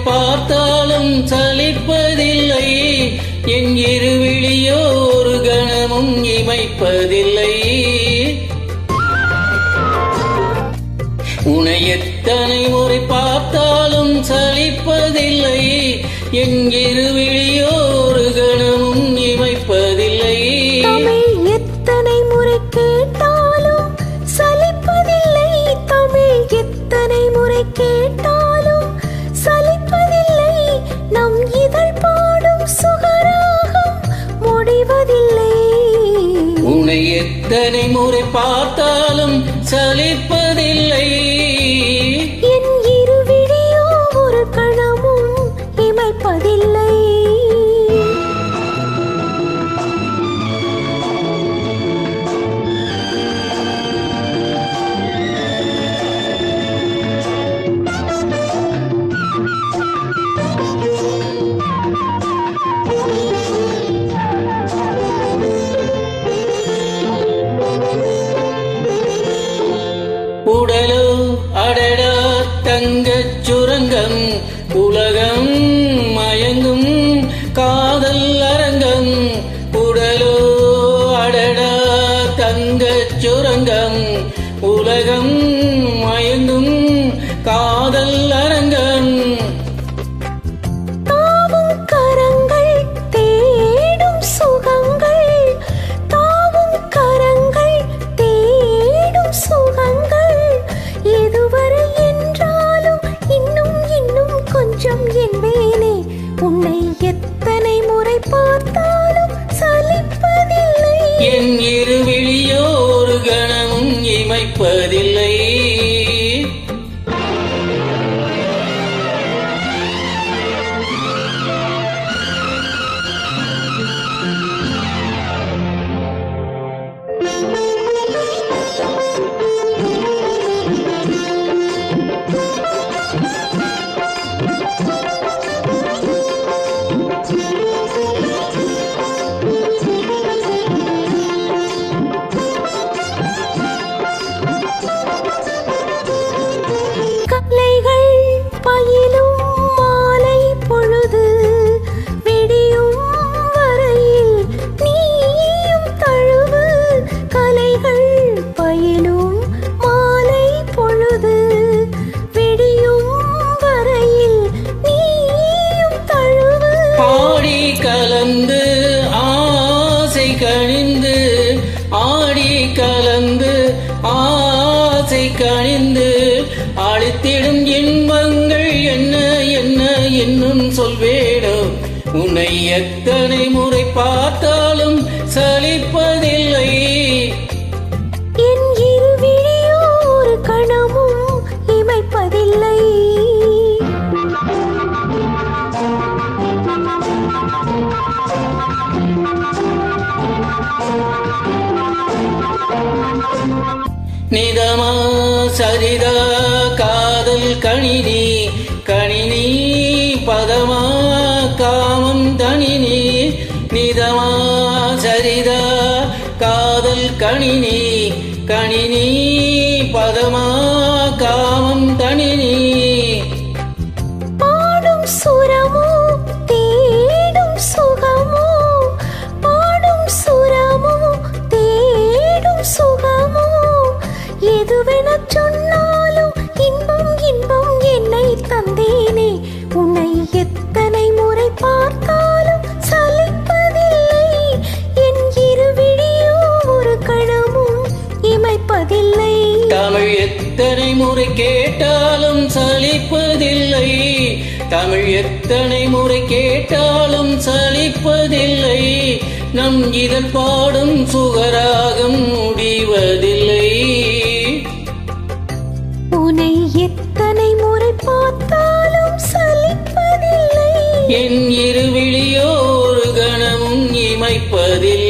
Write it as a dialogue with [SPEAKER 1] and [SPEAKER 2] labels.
[SPEAKER 1] பார்த்தாலும் சலிப்பதில்லை, என் இருவிழியோ ஒரு கணமும் இமைப்பதில்லை. உன்னை எத்தனை முறை பார்த்தாலும் சலிப்பதில்லை, என் இருவிழியோ ஒரு கணமும் இமைப்பதில்லை.
[SPEAKER 2] எத்தனை முறை கேட்டாலும் சலிப்பதில்லை, தமிழ் எத்தனை முறை கேட்டாலும் சலிப்பதில்லை, நம் இதழ் பாடும் சுகராகம் முடிவதில்லை.
[SPEAKER 1] உன்னை எத்தனை முறை பார்த்தாலும் சலிப்பதில்லை,
[SPEAKER 2] என் இருவிழியோ ஒரு கணமும் இமைப்பதில்லை.
[SPEAKER 1] உடலோ அடடா தங்கச் சுரங்கம், உலகம் மயங்கும் காதல் அரங்கம். உடலோ அடடா தங்கச் சுரங்கம், உலகம் மயங்கும் காதல் அரங்கம்.
[SPEAKER 2] தாவும் கரங்கள் தேடும் சுகங்கள், தாவும் கரங்கள் தேடும் சுகங்கள், எதுவரை என்றாலும் இன்னும் இன்னும் கொஞ்சம் என்பேனே. உன்னை எத்தனை முறை பார்த்தாலும் சலிப்பதில்லை,
[SPEAKER 1] என் இருவிழியோ ஒரு கணமும் இமைப்பதில்லை.
[SPEAKER 2] கலைகள் பயிலும் மாலை பொழுது விடியும் வரையில் நீயும் தழுவு. கலைகள் பயிலும் மாலை பொழுது விடியும் வரையில் நீயும் தழுவு.
[SPEAKER 1] பாடி கலந்து ஆசை கணிந்து, ஆடி கலந்து ஆசை கணிந்து, அழித்திடும் இன்பங்கள் என்ன என்ன என்னும் சொல்வேடோ. உன்னை எத்தனை முறை பார்த்தாலும் சலிப்பதில்லை,
[SPEAKER 2] என் இருவிழியோ ஒரு கணமும் இமைப்பதில்லை.
[SPEAKER 1] நிதமா சரிதா காதல் கணினி, கணினி பதமா காமம் தனினி. நிதமா சரிதா காதல் கணினி, கணினி பதமா காமம் தனினி.
[SPEAKER 2] பாடும் சுரமோ தேடும் சுகமோ, பாடும் சுரமோ தேடும் சுகமோ, எதுவெனச் சொன்னாலும் இன்பம் இன்பம் என்னை தந்தேனே. உன்னை எத்தனை முறை பார்த்தாலும் சலிப்பதில்லை, என் இருவிழியோ ஒரு கணமும் இமைப்பதில்லை.
[SPEAKER 1] தமிழ் எத்தனை முறை கேட்டாலும் சலிப்பதில்லை, தமிழ் எத்தனை முறை கேட்டாலும் சலிப்பதில்லை, நம் இதழ் பாடும் சுகராகம் முடிவதில்லை.
[SPEAKER 2] உன்னை எத்தனை முறை பார்த்தாலும் சலிப்பதில்லை,
[SPEAKER 1] என் இருவிழியோ ஒரு கணமும் இமைப்பதில்லை.